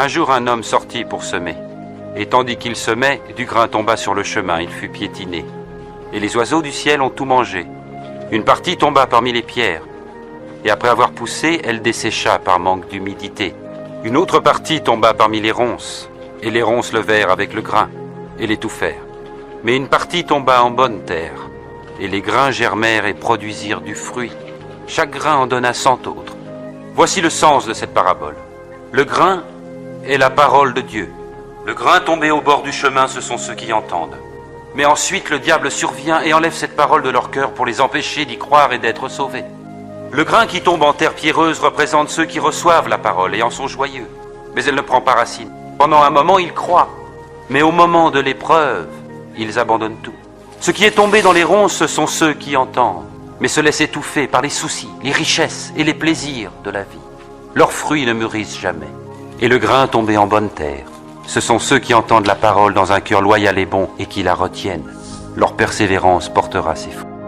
Un jour, un homme sortit pour semer. Et tandis qu'il semait, du grain tomba sur le chemin, il fut piétiné. Et les oiseaux du ciel ont tout mangé. Une partie tomba parmi les pierres. Et après avoir poussé, elle dessécha par manque d'humidité. Une autre partie tomba parmi les ronces. Et les ronces levèrent avec le grain et l'étouffèrent. Mais une partie tomba en bonne terre. Et les grains germèrent et produisirent du fruit. Chaque grain en donna 100 autres. Voici le sens de cette parabole. Le grain est la parole de Dieu. Le grain tombé au bord du chemin, ce sont ceux qui entendent. Mais ensuite, le diable survient et enlève cette parole de leur cœur pour les empêcher d'y croire et d'être sauvés. Le grain qui tombe en terre pierreuse représente ceux qui reçoivent la parole et en sont joyeux. Mais elle ne prend pas racine. Pendant un moment, ils croient. Mais au moment de l'épreuve, ils abandonnent tout. Ce qui est tombé dans les ronces, ce sont ceux qui entendent, mais se laissent étouffer par les soucis, les richesses et les plaisirs de la vie. Leurs fruits ne mûrissent jamais. Et le grain tombé en bonne terre, ce sont ceux qui entendent la parole dans un cœur loyal et bon et qui la retiennent. Leur persévérance portera ses fruits.